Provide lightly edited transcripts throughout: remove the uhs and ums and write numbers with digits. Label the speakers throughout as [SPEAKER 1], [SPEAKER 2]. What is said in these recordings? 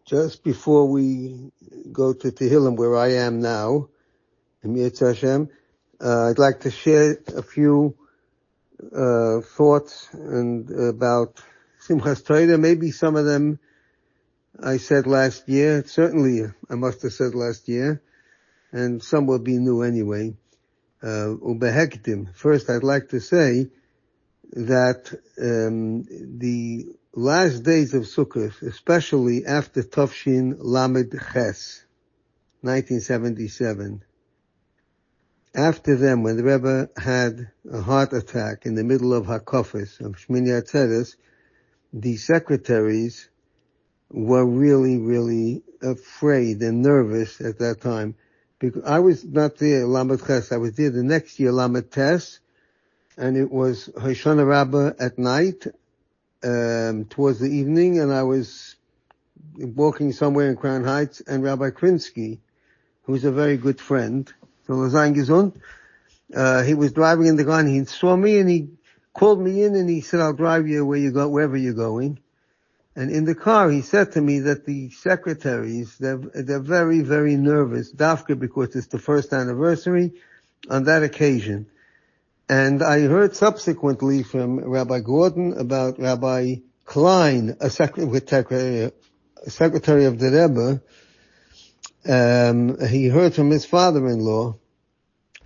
[SPEAKER 1] Just before we go to Tehillim, where I am now, in Yetz Hashem, I'd like to share a few thoughts and about Simchas Torah. Maybe some of them I said last year. Certainly, I must have said last year, and some will be new anyway. First, I'd like to say that the last days of Sukkot, especially after Tafshin Lamed Ches, 1977, after them, when the Rebbe had a heart attack in the middle of Hakofis, of Shmini Atzeres, the secretaries were really, really afraid and nervous at that time. Because I was not there, Lamed Ches, I was there the next year, Lamed Tes, and it was Hoshana Rabbah at night, towards the evening, and I was walking somewhere in Crown Heights, and Rabbi Krinsky, who's a very good friend, he was driving in the car, and he saw me, and he called me in, and he said, I'll drive you wherever you're going. And in the car, he said to me that the secretaries, they're very, very nervous, dafka, because it's the first anniversary on that occasion. And I heard subsequently from Rabbi Gordon about Rabbi Klein, a secretary of the Rebbe. He heard from his father-in-law,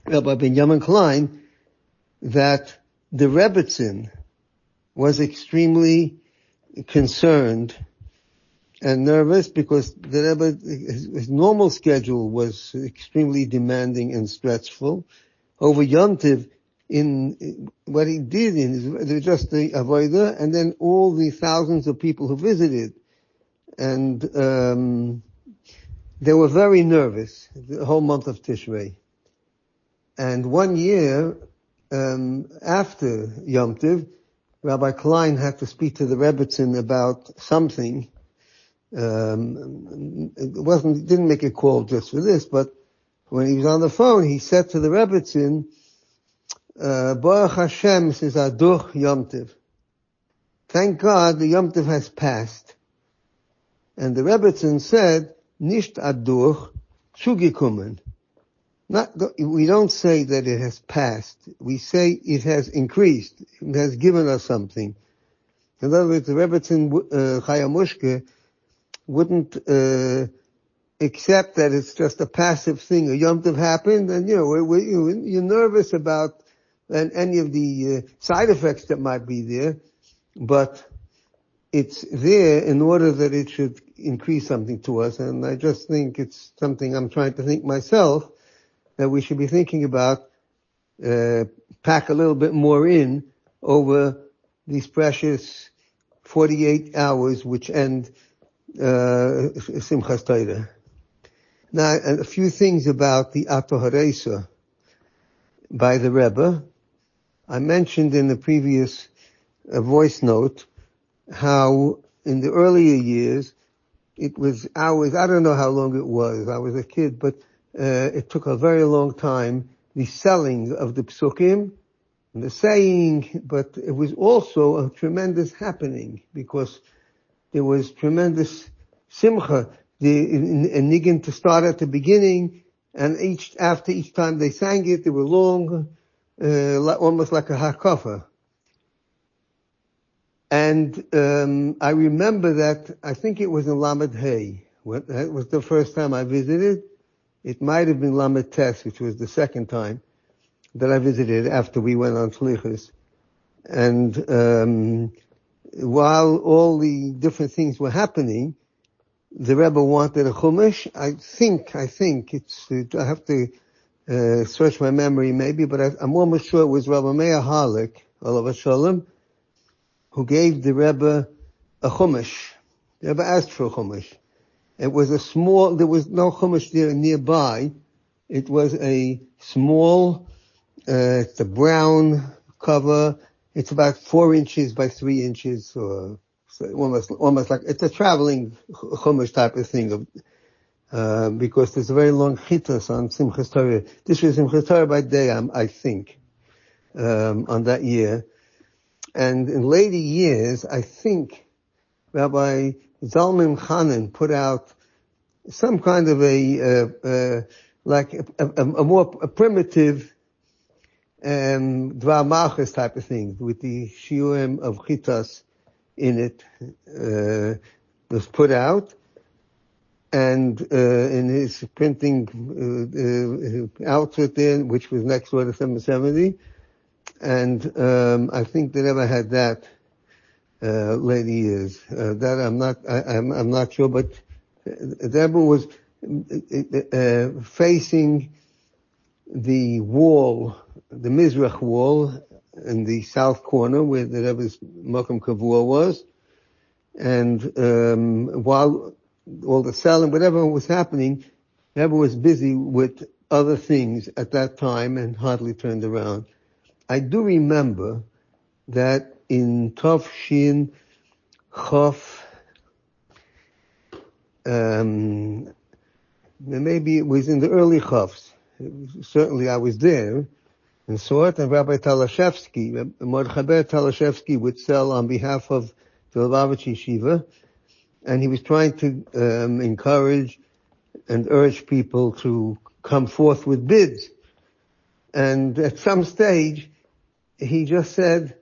[SPEAKER 1] Rabbi Benjamin Klein, that the Rebbetzin was extremely concerned and nervous because the Rebbe, his normal schedule was extremely demanding and stressful. Over Yom Tov, in what he did just the avodah, and then all the thousands of people who visited, and they were very nervous the whole month of Tishrei. And one year after Yom Tov, Rabbi Klein had to speak to the Rebbetzin about something. It didn't make a call just for this, but when he was on the phone, he said to the Rebbetzin, Baruch Hashem, says Aduch Yom Tov. Thank God the Yom Tov has passed. And the Rebbetzin said, Nicht Aduch, Zugekumen. We don't say that it has passed. We say it has increased. It has given us something. In other words, the Rebbetzin Chayamushke wouldn't accept that it's just a passive thing. A Yom Tov happened, and you're nervous about any of the side effects that might be there, but it's there in order that it should increase something to us. And I just think it's something I'm trying to think myself, that we should be thinking about, pack a little bit more in over these precious 48 hours which end Simchas Torah. Now, a few things about the Horaisa by the Rebbe. I mentioned in the previous voice note how in the earlier years it was hours, I don't know how long it was, I was a kid, but it took a very long time, the selling of the psukim, and the saying, but it was also a tremendous happening, because there was tremendous simcha, a niggin to start at the beginning, and after each time they sang it, they were long, almost like a hakafa. And I remember that, I think it was in Lamed Hay. That was the first time I visited. It might have been Lamed Tes, which was the second time that I visited after we went on Shlichus. And while all the different things were happening, the Rebbe wanted a chumash. I think I have to search my memory maybe, but I'm almost sure it was Rabbi Meir Halik, Olav Shalom, who gave the Rebbe a chumash. The Rebbe asked for a chumash. It was there was no chumash there nearby. It was a small, it's a brown cover. It's about 4 inches by 3 inches, or so almost like, it's a traveling chumash type of thing, because there's a very long chitas on Simchas Torah. This was Simchas Torah by day, I think, on that year. And in later years, I think Rabbi Zalman Chanan put out some kind of a more primitive, Dvar Malchus type of thing, with the shiurim of Chitas in it, was put out. And, in his printing, outfit there, which was next door to 770. And, I think they never had that, later years. That I'm not sure, but the Rebbe was, facing the wall, the Mizrach wall in the south corner where the Rebbe's Mokum Kavua was. And, while all the selling, whatever was happening, the Rebbe was busy with other things at that time and hardly turned around. I do remember that in Tov Shin Chof, maybe it was in the early Chofs. Certainly I was there and saw it, and Rabbi Talashevsky, Mordechai Talashevsky would sell on behalf of the Lubavitch Yeshiva, and he was trying to encourage and urge people to come forth with bids. And at some stage, he just said,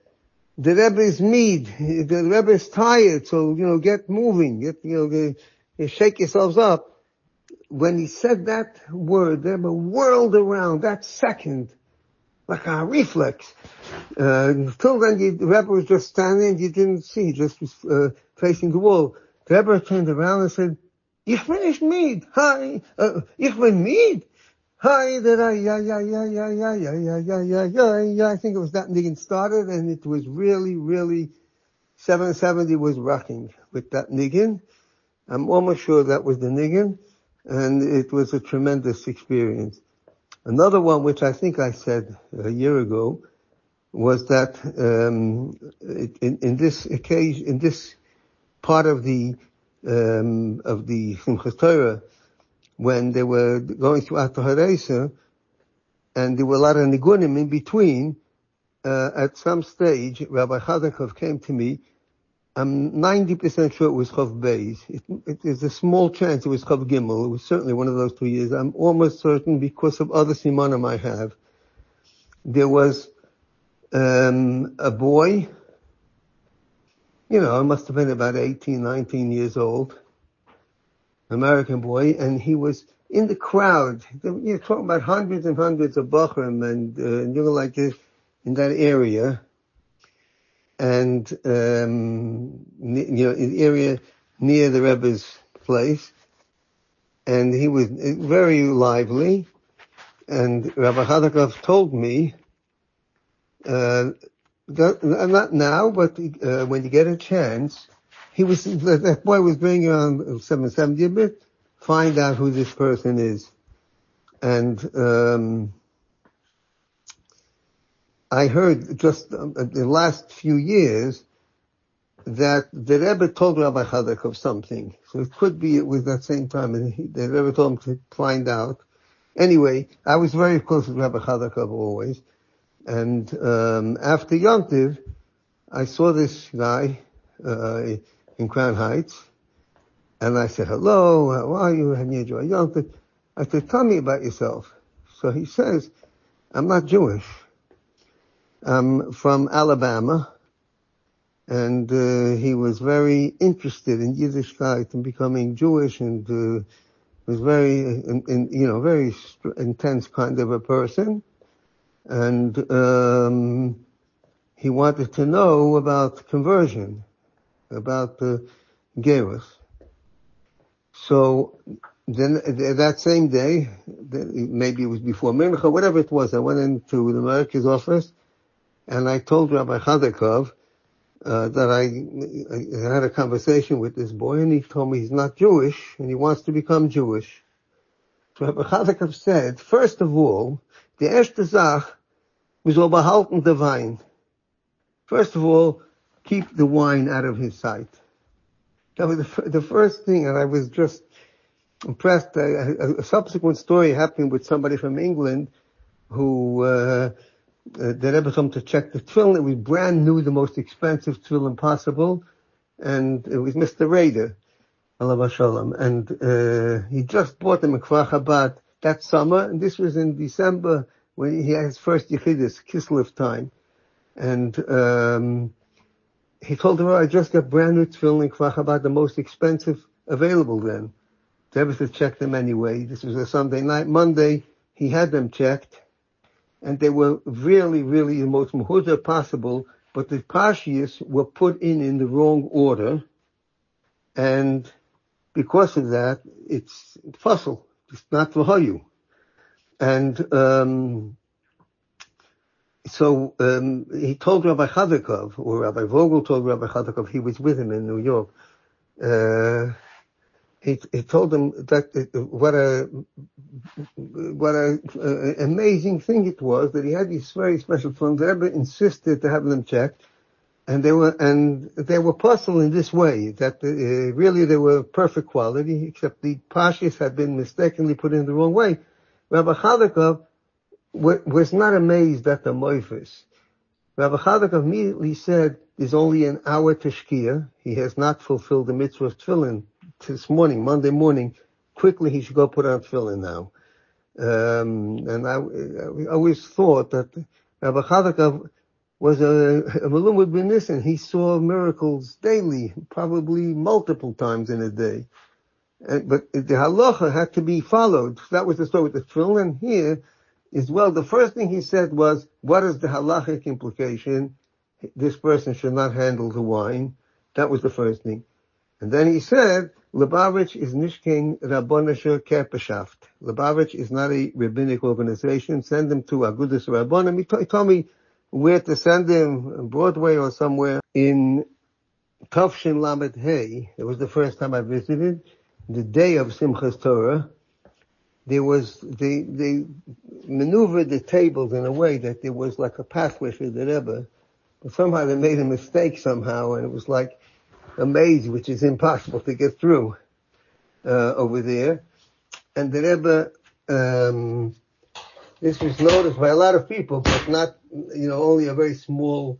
[SPEAKER 1] the Rebbe is mead, the Rebbe is tired, so, get moving, shake yourselves up. When he said that word, the Rebbe whirled around that second, like a reflex. Till then, the Rebbe was just standing, you didn't see, just was facing the wall. The Rebbe turned around and said, Ich bin nicht Mied. Hi. Ich bin Mied. Hi. I think it was that niggin started, and it was really, 770 was rocking with that niggin. I'm almost sure that was the niggin, and it was a tremendous experience. Another one, which I think I said a year ago, was that, in this occasion, in this part of the Simchas Torah, when they were going throughout the Horaisa, and there were a lot of nigunim in between, at some stage, Rabbi Chadakov came to me. I'm 90% sure it was Chav Beis. It is a small chance it was Chav Gimel. It was certainly one of those 2 years. I'm almost certain because of other simanim I have. There was, a boy, it must have been about 18, 19 years old, American boy, and he was in the crowd. You're talking about hundreds and hundreds of Bachrim and like this in that area. And, in the area near the Rebbe's place. And he was very lively. And Rabbi Chadakov told me, not now, but when you get a chance, that boy was bringing on 770 a bit, find out who this person is. And I heard just the last few years that the Rebbe told Rabbi Chadakov something. So it could be it was that same time, and the Rebbe told him to find out. Anyway, I was very close with Rabbi Chadakov always. And after Yom Tov, I saw this guy in Crown Heights, and I said, hello, how are you? How do you enjoy Yom Tov? I said, tell me about yourself. So he says, I'm not Jewish. I'm from Alabama, and he was very interested in Yiddishkeit and becoming Jewish, and was very, very intense kind of a person. And he wanted to know about conversion, about Gerus. So then that same day, maybe it was before Mincha, whatever it was, I went into the America's office, and I told Rabbi Chadakov that I had a conversation with this boy, and he told me he's not Jewish, and he wants to become Jewish. So Rabbi Chadakov said, first of all, the erste Sach was behalten the wine. First of all, keep the wine out of his sight. That was the first thing, and I was just impressed. A subsequent story happened with somebody from England who the Rebbe told him to check the tefillin. It was brand new, the most expensive tefillin possible, and it was Mr. Rader. alav shalom, and he just bought them in Kfar Chabad that summer, and this was in December when he had his first Yechidus, Kislev time, and he told her, I just got brand new tefillin in Kfar Chabad, the most expensive available then. The Rebbe checked them anyway. This was a Sunday night. Monday, he had them checked, and they were really, really the most muhuda possible, but the parshias were put in the wrong order, and because of that, it's fossil. It's not v'hayu. And so he told Rabbi Chadakov, or Rabbi Vogel told Rabbi Chadakov, he was with him in New York. He told him that what a amazing thing it was that he had these very special films. The Rebbe insisted to have them checked, and they were possible in this way, that really they were perfect quality, except the pashas had been mistakenly put in the wrong way. Rabbi Chadakov was not amazed at the moifis. Rabbi Chadakov immediately said, there's only an hour to shkia. He has not fulfilled the mitzvah of tefillin this morning, Monday morning. Quickly he should go put on tefillin now. And I always thought that Rabbi Chadakov was a Malum bin Nissen. He saw miracles daily, probably multiple times in a day. But the halacha had to be followed. That was the story with the tefillin. Here is, well, the first thing he said was, what is the halachic implication? This person should not handle the wine. That was the first thing. And then he said, Lubavitch is nishkein rabbonische Kerperschaft. Lubavitch is not a rabbinic organization. Send him to Agudas Rabbonim. He told me where to send him, Broadway or somewhere. In Tafshin Lamed Hey, it was the first time I visited, the day of Simchas Torah. They maneuvered the tables in a way that there was like a pathway for the Rebbe. But somehow they made a mistake somehow, and it was like a maze which is impossible to get through over there. And the Rebbe, this was noticed by a lot of people, but not, only a very small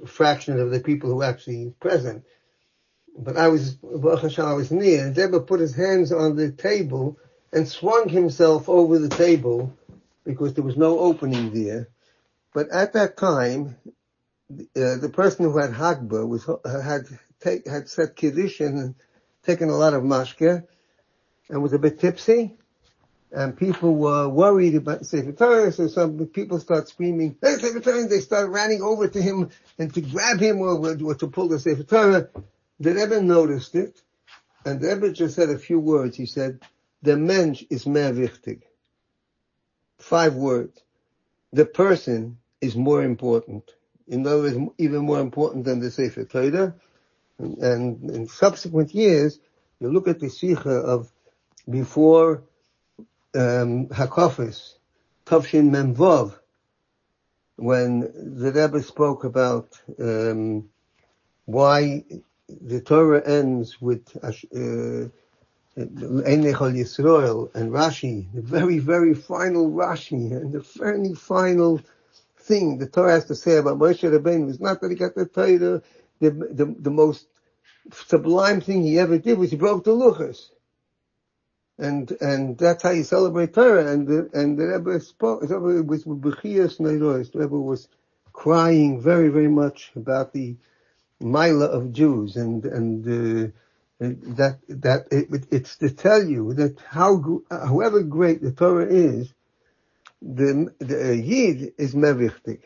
[SPEAKER 1] fraction of the people who were actually present. But I was near, and Rebbe put his hands on the table and swung himself over the table because there was no opening there. But at that time, the person who had Hagba had said Kiddush and taken a lot of mashke and was a bit tipsy, and people were worried about Sefer Torah, so some people start screaming, hey, Sefer Torah, and they start running over to him and to grab him or to pull the Sefer Torah. The Rebbe noticed it, and the Rebbe just said a few words. He said, the mensch is mehr wichtig. 5 words. The person is more important. In other words, even more important than the Sefer Torah. And in subsequent years, you look at the Sikha of before Hakofis, Tavshin Memvov, when the Rebbe spoke about why the Torah ends with Ein Nechol Yisrael and Rashi, the very, very final Rashi, and the very final thing the Torah has to say about Moshe Rabbeinu is not that he got the Torah. The most sublime thing he ever did was he broke the luchos, and that's how you celebrate Torah. And the Rebbe spoke. The Rebbe was b'chiyas neiros. The Rebbe was crying very, very much about the Maila of Jews, and it's to tell you that however great the Torah is, the Yid is mehr wichtig.